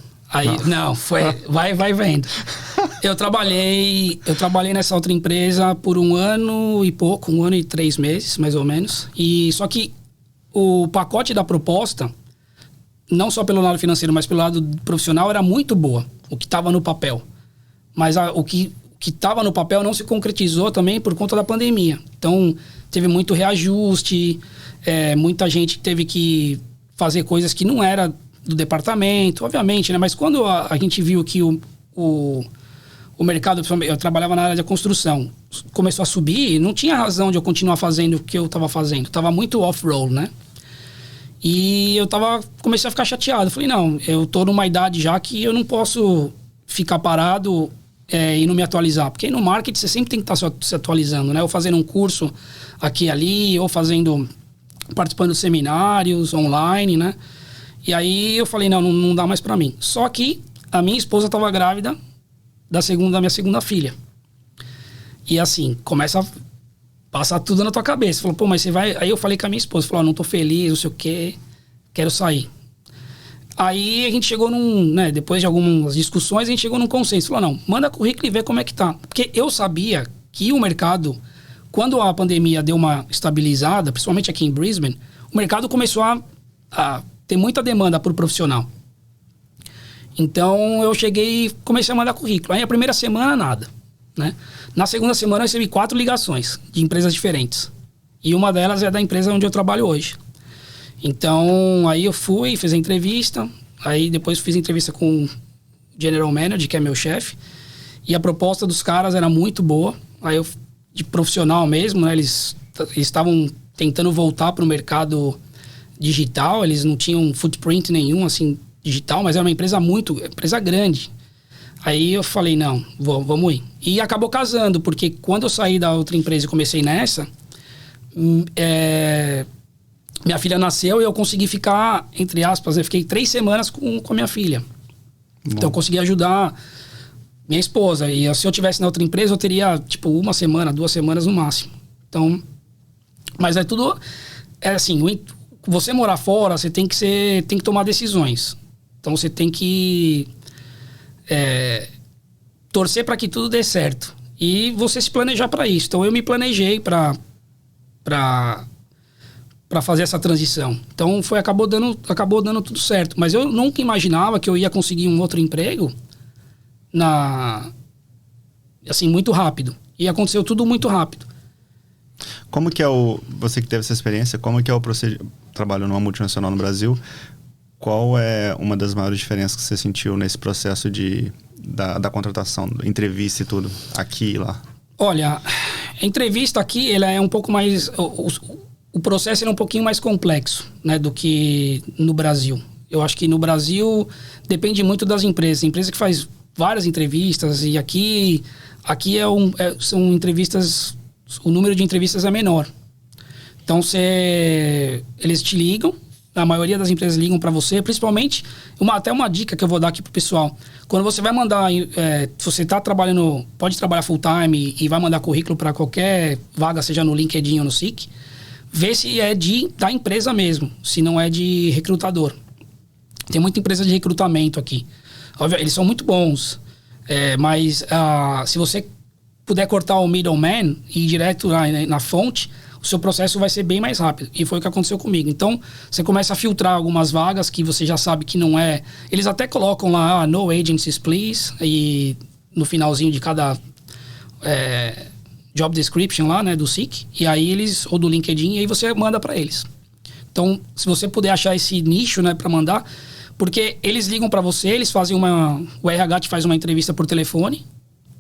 Vai vendo. Eu trabalhei nessa outra empresa por 1 ano e pouco, 1 ano e 3 meses, mais ou menos. E só que o pacote da proposta, não só pelo lado financeiro, mas pelo lado profissional, era muito boa, o que estava no papel. Mas o que estava no papel não se concretizou também por conta da pandemia. Então, teve muito reajuste, muita gente teve que fazer coisas que não era do departamento, obviamente, né? Mas quando a gente viu que o mercado, eu trabalhava na área da construção, começou a subir, não tinha razão de eu continuar fazendo o que eu estava fazendo. Estava muito off-roll, né? E comecei a ficar chateado. Falei, não, eu tô numa idade já que eu não posso ficar parado e não me atualizar. Porque no marketing você sempre tem que estar se atualizando, né? Ou fazendo um curso aqui e ali, ou participando de seminários online, né? E aí eu falei, não dá mais pra mim. Só que a minha esposa estava grávida da minha segunda filha. E assim, começa a passar tudo na tua cabeça. Falou, pô, mas você vai... Aí eu falei com a minha esposa, falou, não tô feliz, não sei o quê, quero sair. Aí a gente chegou né, depois de algumas discussões, a gente chegou num consenso. Falou, não, manda currículo e vê como é que tá. Porque eu sabia que o mercado, quando a pandemia deu uma estabilizada, principalmente aqui em Brisbane, o mercado começou a ter muita demanda por profissional. Então eu cheguei e comecei a mandar currículo. Aí a primeira semana, nada, né? Na segunda semana eu recebi 4 ligações de empresas diferentes. E uma delas é da empresa onde eu trabalho hoje. Então, aí eu fiz a entrevista. Aí depois fiz entrevista com o General Manager, que é meu chefe. E a proposta dos caras era muito boa. Aí de profissional mesmo, né? Eles estavam tentando voltar para o mercado digital. Eles não tinham footprint nenhum, assim, digital. Mas era uma empresa empresa grande. Aí eu falei, não, vamos ir. E acabou casando, porque quando eu saí da outra empresa e comecei nessa, minha filha nasceu e eu consegui ficar, entre aspas, eu fiquei 3 semanas com a minha filha. Bom. Então eu consegui ajudar minha esposa. E se eu tivesse na outra empresa, eu teria, 1 semana, 2 semanas no máximo. Então, mas é tudo... assim, você morar fora, você tem que tomar decisões. Então você tem que... torcer para que tudo dê certo e você se planejar para isso. Então eu me planejei para fazer essa transição. Então acabou dando tudo certo, mas eu nunca imaginava que eu ia conseguir um outro emprego assim, muito rápido. E aconteceu tudo muito rápido. Como que você que teve essa experiência, como que é o trabalho numa multinacional no Brasil? Qual é uma das maiores diferenças que você sentiu nesse processo da contratação, entrevista e tudo, aqui e lá? Olha, a entrevista aqui, ela é um pouco mais... O processo é um pouquinho mais complexo, né, do que no Brasil. Eu acho que no Brasil depende muito das empresas. Empresa que faz várias entrevistas e aqui são entrevistas... O número de entrevistas é menor. Então, eles te ligam, a maioria das empresas ligam para você, principalmente, até uma dica que eu vou dar aqui pro pessoal. Quando você vai mandar, se você está trabalhando, pode trabalhar full time e vai mandar currículo para qualquer vaga, seja no LinkedIn ou no Seek, vê se é da empresa mesmo, se não é de recrutador. Tem muita empresa de recrutamento aqui. Óbvio, eles são muito bons, mas se você puder cortar o middleman e ir direto na fonte, o seu processo vai ser bem mais rápido. E foi o que aconteceu comigo. Então, você começa a filtrar algumas vagas que você já sabe que não é... Eles até colocam lá, no agencies, please, e no finalzinho de cada job description lá, né, do Seek, e aí ou do LinkedIn, e aí você manda para eles. Então, se você puder achar esse nicho, né, para mandar, porque eles ligam para você, eles fazem o RH te faz uma entrevista por telefone,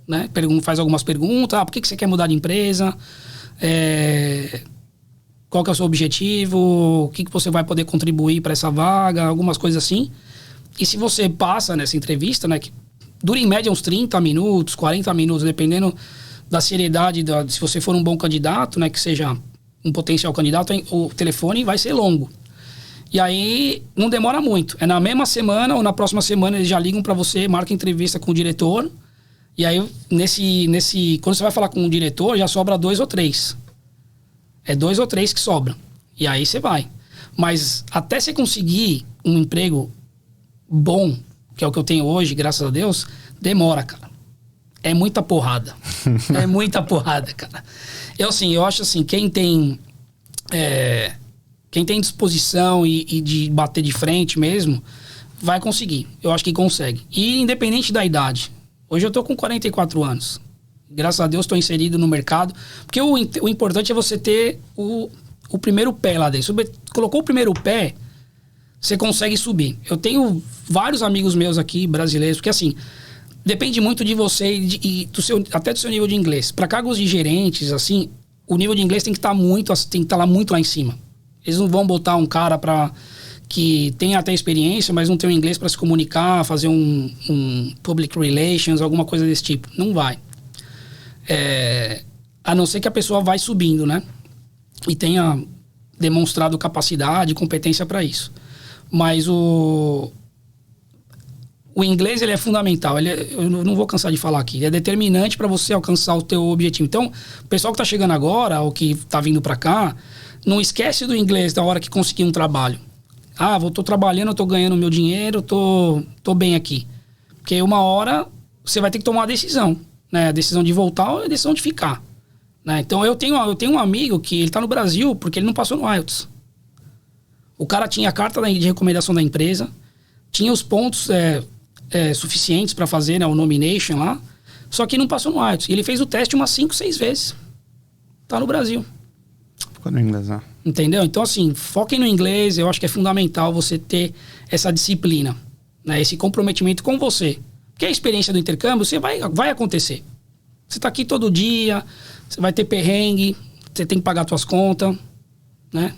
né, faz algumas perguntas, por que você quer mudar de empresa, qual que é o seu objetivo, o que você vai poder contribuir para essa vaga, algumas coisas assim. E se você passa nessa entrevista, né, que dura em média uns 30 minutos, 40 minutos, dependendo da seriedade, se você for um bom candidato, né, que seja um potencial candidato, o telefone vai ser longo. E aí não demora muito. É na mesma semana ou na próxima semana eles já ligam para você, marca entrevista com o diretor. E aí, quando você vai falar com o diretor, já sobra 2 ou 3. É 2 ou 3 que sobram. E aí você vai. Mas até você conseguir um emprego bom, que é o que eu tenho hoje, graças a Deus, demora, cara. É muita porrada. É muita porrada, cara. Eu acho assim, quem tem disposição e de bater de frente mesmo, vai conseguir. Eu acho que consegue. E independente da idade. Hoje eu tô com 44 anos. Graças a Deus estou inserido no mercado. Porque o importante é você ter o primeiro pé lá dentro. Colocou o primeiro pé, você consegue subir. Eu tenho vários amigos meus aqui, brasileiros, porque assim, depende muito de você e até do seu nível de inglês. Para cargos de gerentes, assim, o nível de inglês tem que estar lá muito lá em cima. Eles não vão botar um cara que tem até experiência, mas não tem o inglês para se comunicar, fazer um public relations, alguma coisa desse tipo. Não vai. A não ser que a pessoa vai subindo, né? E tenha demonstrado capacidade, competência para isso. Mas o inglês, ele é fundamental. Eu não vou cansar de falar aqui. Ele é determinante para você alcançar o teu objetivo. Então, o pessoal que está chegando agora, ou que está vindo para cá, não esquece do inglês da hora que conseguir um trabalho. Tô trabalhando, tô ganhando meu dinheiro, tô bem aqui. Porque uma hora você vai ter que tomar uma decisão, né? A decisão de voltar ou a decisão de ficar, né? Então eu tenho um amigo que ele tá no Brasil porque ele não passou no IELTS. O cara tinha a carta de recomendação da empresa, tinha os pontos suficientes para fazer, né, o nomination lá, só que não passou no IELTS. E ele fez o teste umas 5, 6 vezes. Tá no Brasil. Ficou no inglês, né? Entendeu? Então, assim, foquem no inglês. Eu acho que é fundamental você ter essa disciplina, né? Esse comprometimento com você. Porque a experiência do intercâmbio, vai acontecer. Você tá aqui todo dia, você vai ter perrengue, você tem que pagar suas contas, né?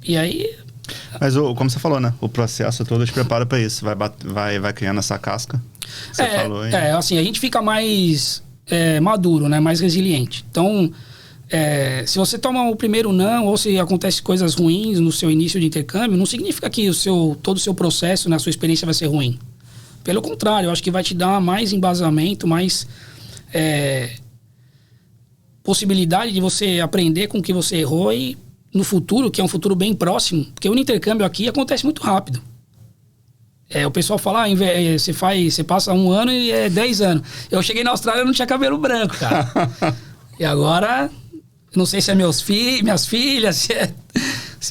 E aí... Mas, como você falou, né? O processo todo te prepara para isso. Vai criando essa casca. Você falou aí. Assim, a gente fica mais maduro, né? Mais resiliente. Então... se você toma o primeiro não, ou se acontece coisas ruins no seu início de intercâmbio, não significa que todo o seu processo, né, a sua experiência vai ser ruim. Pelo contrário, eu acho que vai te dar mais embasamento, mais possibilidade de você aprender com o que você errou e no futuro, que é um futuro bem próximo, porque o intercâmbio aqui acontece muito rápido. O pessoal fala, você passa 1 ano e 10 anos. Eu cheguei na Austrália e não tinha cabelo branco, cara. E agora... Não sei se é minhas filhas,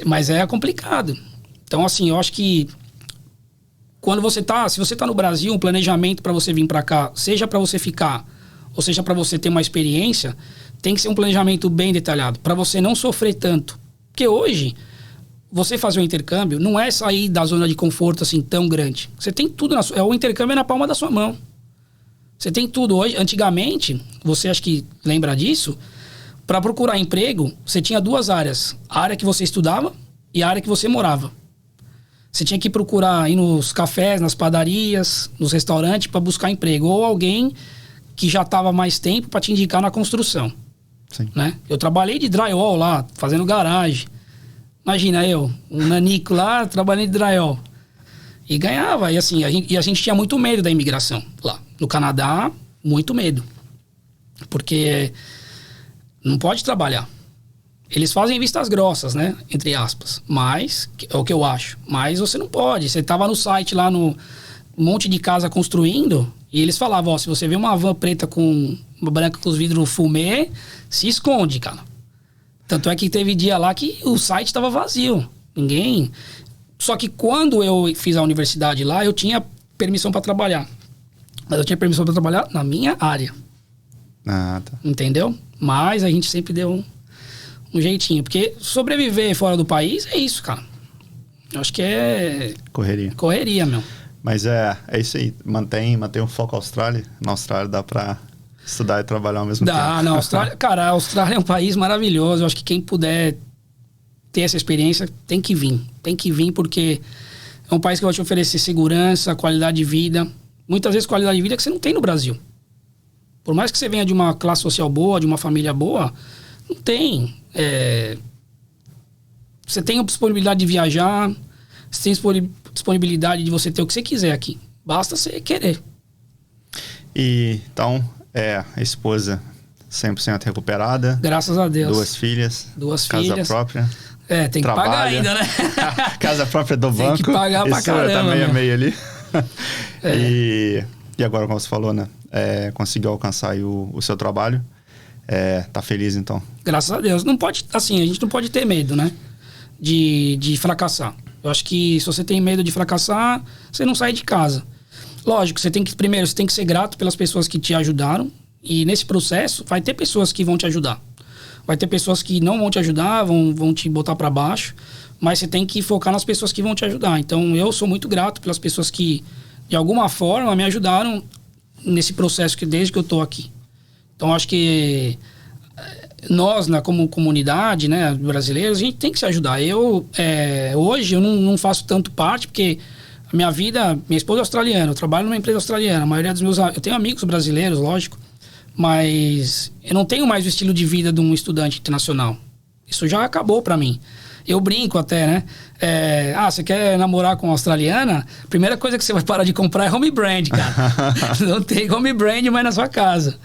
mas é complicado. Então, assim, eu acho que se você tá no Brasil, um planejamento para você vir para cá, seja para você ficar, ou seja para você ter uma experiência, tem que ser um planejamento bem detalhado, para você não sofrer tanto. Porque hoje, você fazer o intercâmbio não é sair da zona de conforto assim tão grande. Você tem tudo o intercâmbio é na palma da sua mão. Você tem tudo hoje. Antigamente, você acha que lembra disso? Para procurar emprego, você tinha 2 áreas. A área que você estudava e a área que você morava. Você tinha que procurar ir nos cafés, nas padarias, nos restaurantes para buscar emprego. Ou alguém que já estava mais tempo para te indicar na construção. Sim. Né? Eu trabalhei de drywall lá, fazendo garagem. Imagina eu, um nanico lá, trabalhando de drywall. E ganhava. E assim, a gente tinha muito medo da imigração lá. No Canadá, muito medo. Porque não pode trabalhar. Eles fazem vistas grossas, né? Entre aspas. Mas, é o que eu acho. Mas você não pode. Você tava no site lá no monte de casa construindo e eles falavam, ó, se você vê uma van preta com uma branca com os vidros fumê, se esconde, cara. Tanto é que teve dia lá que o site tava vazio. Ninguém... Só que quando eu fiz a universidade lá, eu tinha permissão para trabalhar. Mas eu tinha permissão para trabalhar na minha área. Ah, tá. Entendeu? Mas a gente sempre deu um jeitinho. Porque sobreviver fora do país é isso, cara. Eu acho que é... Correria, meu. Mas é isso aí. Mantém um foco Austrália. Na Austrália dá pra estudar e trabalhar ao mesmo tempo. Dá, na Austrália... Cara, a Austrália é um país maravilhoso. Eu acho que quem puder ter essa experiência tem que vir. Tem que vir porque é um país que vai te oferecer segurança, qualidade de vida. Muitas vezes qualidade de vida que você não tem no Brasil. Por mais que você venha de uma classe social boa, de uma família boa, não tem. Você tem a disponibilidade de viajar, você tem disponibilidade de você ter o que você quiser aqui. Basta você querer. E então, a esposa 100% recuperada. Graças a Deus. 2 filhas. 2 casa filhas. Casa própria. Tem que pagar ainda, né? Casa própria do banco. Tem que pagar pra caramba. Tá meio a meio ali. E agora, como você falou, né? Conseguiu alcançar aí o seu trabalho. Tá feliz, então? Graças a Deus. Não pode, assim, a gente não pode ter medo, né? De fracassar. Eu acho que se você tem medo de fracassar, você não sai de casa. Lógico, você tem que ser grato pelas pessoas que te ajudaram. E nesse processo, vai ter pessoas que vão te ajudar. Vai ter pessoas que não vão te ajudar, vão te botar para baixo. Mas você tem que focar nas pessoas que vão te ajudar. Então, eu sou muito grato pelas pessoas que, de alguma forma, me ajudaram nesse processo desde que eu tô aqui. Então, acho que nós, como comunidade, né, brasileiros, a gente tem que se ajudar. Hoje, eu não faço tanto parte, porque a minha esposa é australiana, eu trabalho numa empresa australiana. A maioria dos eu tenho amigos brasileiros, lógico, mas eu não tenho mais o estilo de vida de um estudante internacional. Isso já acabou pra mim. Eu brinco até, né? Você quer namorar com uma australiana? A primeira coisa que você vai parar de comprar é home brand, cara. Não tem home brand mais na sua casa.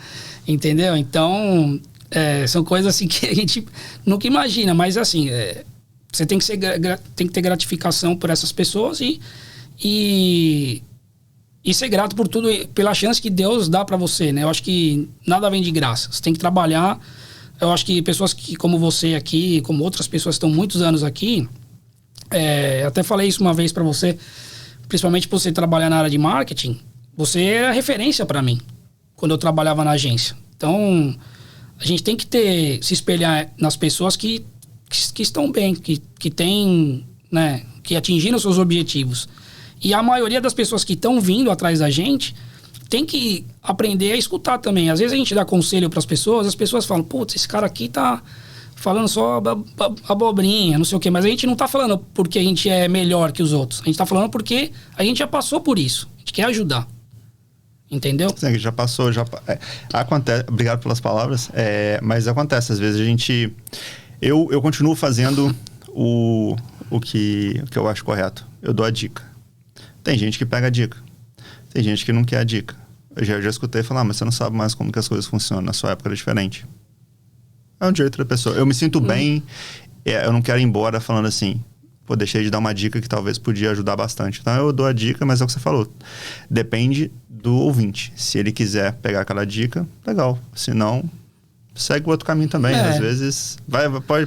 Entendeu? Então, são coisas assim que a gente nunca imagina. Mas assim, você tem que ter gratificação por essas pessoas e ser grato por tudo, pela chance que Deus dá pra você, né? Eu acho que nada vem de graça. Você tem que trabalhar. Eu acho que pessoas como você aqui, como outras pessoas que estão muitos anos aqui, até falei isso uma vez pra você, principalmente por você trabalhar na área de marketing, você é a referência pra mim, quando eu trabalhava na agência. Então, a gente tem que se espelhar nas pessoas que estão bem, que têm, né, que atingiram seus objetivos. E a maioria das pessoas que estão vindo atrás da gente tem que aprender a escutar também. Às vezes a gente dá conselho para as pessoas falam, putz, esse cara aqui tá falando só abobrinha, não sei o quê. Mas a gente não tá falando porque a gente é melhor que os outros. A gente tá falando porque a gente já passou por isso. A gente quer ajudar. Entendeu? Sim, já passou, acontece. Obrigado pelas palavras. Mas acontece, às vezes a gente... Eu continuo fazendo o que eu acho correto. Eu dou a dica. Tem gente que pega a dica. Tem gente que não quer a dica. Eu já escutei falar, mas você não sabe mais como que as coisas funcionam. Na sua época era diferente. É um direito da pessoa. Eu me sinto bem, eu não quero ir embora falando assim, pô, deixei de dar uma dica que talvez podia ajudar bastante. Então eu dou a dica, mas é o que você falou. Depende do ouvinte. Se ele quiser pegar aquela dica, legal. Se não, segue o outro caminho também. Às vezes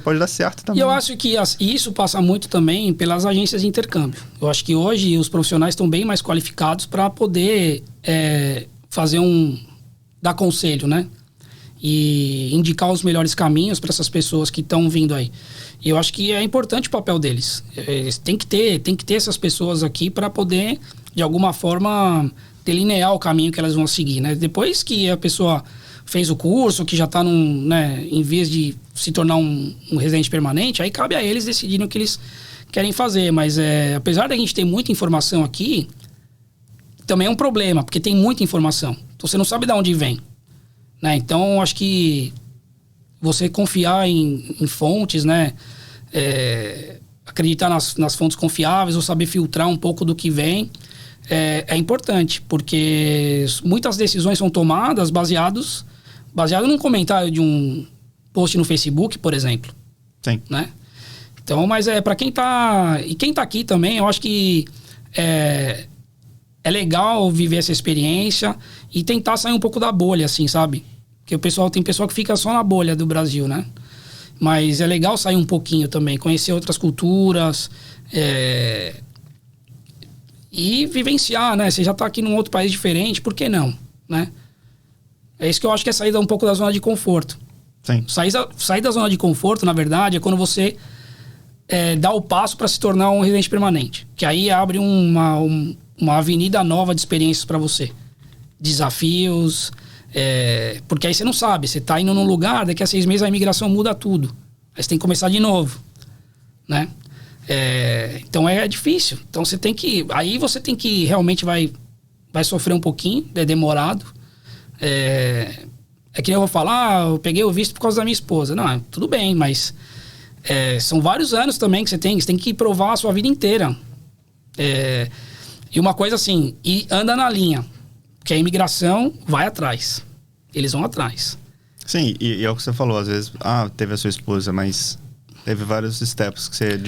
pode dar certo também. E eu acho que isso passa muito também pelas agências de intercâmbio. Eu acho que hoje os profissionais estão bem mais qualificados para poder dar conselho, né? e indicar os melhores caminhos para essas pessoas que estão vindo aí. E eu acho que é importante o papel deles. Eles tem que ter essas pessoas aqui para poder, de alguma forma, delinear o caminho que elas vão seguir, né? Depois que a pessoa fez o curso, que já está em vez de se tornar um residente permanente, aí cabe a eles decidirem o que eles querem fazer. Mas apesar da gente ter muita informação aqui, também é um problema, porque tem muita informação. Então você não sabe de onde vem, né? Então acho que você confiar em fontes, né? Acreditar nas fontes confiáveis, ou saber filtrar um pouco do que vem, é importante, porque muitas decisões são tomadas baseado num comentário de um post no Facebook, por exemplo. Sim. Né? Então, mas para quem tá... E quem tá aqui também, eu acho que é legal viver essa experiência e tentar sair um pouco da bolha, assim, sabe? Porque tem pessoal que fica só na bolha do Brasil, né? Mas é legal sair um pouquinho também, conhecer outras culturas, e vivenciar, né? Você já tá aqui num outro país diferente, por que não, né? É isso que eu acho que é sair um pouco da zona de conforto. Sim. Sair da zona de conforto, na verdade, é quando você dá o passo para se tornar um residente permanente. Que aí abre uma avenida nova de experiências para você. Desafios, porque aí você não sabe, você tá indo num lugar, daqui a 6 meses a imigração muda tudo. Aí você tem que começar de novo, né? Então é difícil. Então você tem que... Aí você tem que realmente vai sofrer um pouquinho, é demorado. Que nem eu vou falar, eu peguei o visto por causa da minha esposa. Não, tudo bem, mas são vários anos também que você tem que provar a sua vida inteira. E uma coisa assim, anda na linha, que a imigração vai atrás. Eles vão atrás. Sim, e é o que você falou, às vezes, teve a sua esposa, mas teve vários steps que você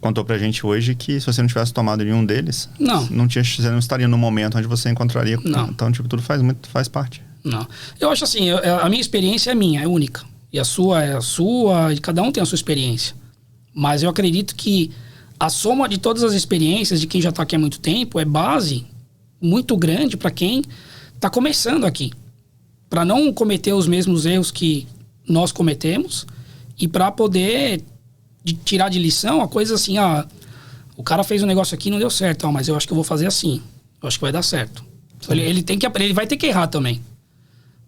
contou pra gente hoje, que se você não tivesse tomado nenhum deles, você não estaria no momento onde você encontraria. Não. Então, tipo, tudo faz parte. Não. Eu acho assim, a minha experiência é minha, é única. E a sua é a sua, e cada um tem a sua experiência. Mas eu acredito que a soma de todas as experiências de quem já está aqui há muito tempo é base muito grande para quem está começando aqui. Para não cometer os mesmos erros que nós cometemos e para poder tirar de lição a coisa assim, o cara fez um negócio aqui e não deu certo, mas eu acho que eu vou fazer assim. Eu acho que vai dar certo. Então, ele vai ter que errar também.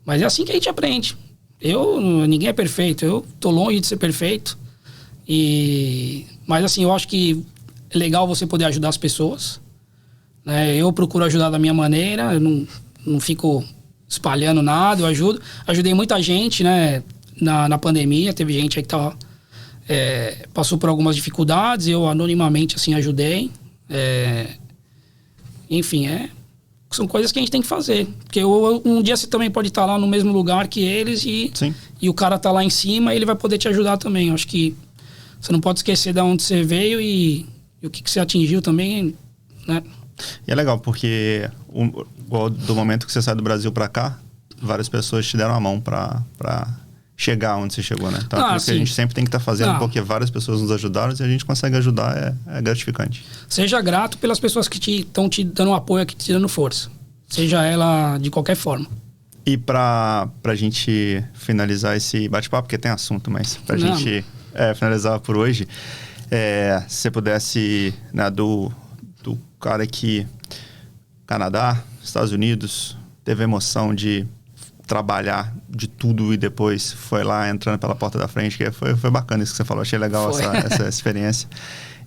Mas é assim que a gente aprende. Ninguém é perfeito. Eu tô longe de ser perfeito. Mas assim, eu acho que é legal você poder ajudar as pessoas. Né? Eu procuro ajudar da minha maneira. Eu não fico espalhando nada. Eu ajudo. Ajudei muita gente, né? Na pandemia. Teve gente aí que passou por algumas dificuldades. Eu anonimamente assim ajudei. Enfim, são coisas que a gente tem que fazer. Porque um dia você também pode estar lá no mesmo lugar que eles e o cara tá lá em cima e ele vai poder te ajudar também. Eu acho que você não pode esquecer de onde você veio e o que você atingiu também, né? E é legal, porque do momento que você sai do Brasil pra cá, várias pessoas te deram a mão pra chegar onde você chegou, né? Então é isso que a gente sempre tem que estar fazendo, porque várias pessoas nos ajudaram e se a gente consegue ajudar, é gratificante. Seja grato pelas pessoas que estão te dando apoio aqui, te dando força. Seja ela de qualquer forma. E pra gente finalizar esse bate-papo, porque tem assunto, mas pra gente finalizar por hoje, se você pudesse, né, do cara que Canadá, Estados Unidos, teve a emoção de trabalhar de tudo e depois foi lá entrando pela porta da frente, que foi bacana isso que você falou, achei legal essa experiência.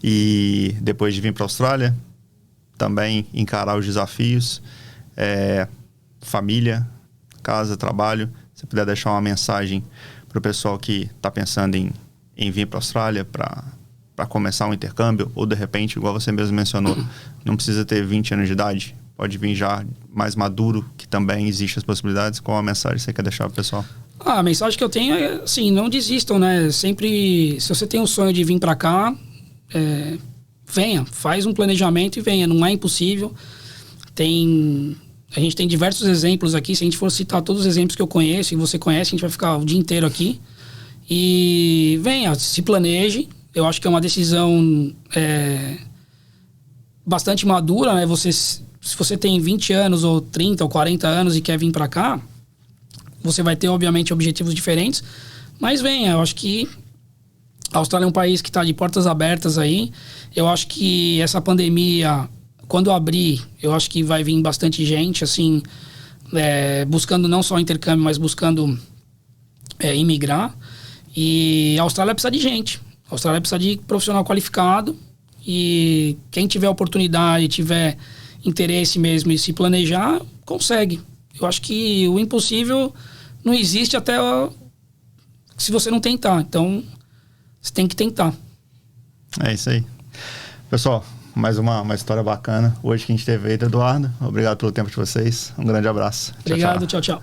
E depois de vir para a Austrália, também encarar os desafios, família, casa, trabalho, se puder deixar uma mensagem para o pessoal que está pensando em vir para a Austrália para começar um intercâmbio, ou de repente, igual você mesmo mencionou, não precisa ter 20 anos de idade, pode vir já mais maduro, que também existem as possibilidades. Qual a mensagem que você quer deixar para o pessoal? A mensagem que eu tenho é, assim, não desistam, né? Sempre, se você tem um sonho de vir para cá, venha, faz um planejamento e venha, não é impossível. A gente tem diversos exemplos aqui, se a gente for citar todos os exemplos que eu conheço e você conhece, a gente vai ficar o dia inteiro aqui. E venha, se planeje. Eu acho que é uma decisão bastante madura, né? Se você tem 20 anos ou 30 ou 40 anos e quer vir para cá, você vai ter, obviamente, objetivos diferentes. Mas venha, eu acho que a Austrália é um país que está de portas abertas aí. Eu acho que essa pandemia, quando abrir, eu acho que vai vir bastante gente, assim, buscando não só intercâmbio, mas buscando imigrar. E a Austrália precisa de gente. A Austrália precisa de profissional qualificado. E quem tiver oportunidade, tiver interesse mesmo e se planejar, consegue. Eu acho que o impossível não existe até se você não tentar. Então, você tem que tentar. É isso aí. Pessoal, mais uma história bacana. Hoje que a gente teve aí, Eduardo. Obrigado pelo tempo de vocês. Um grande abraço. Obrigado, tchau, tchau.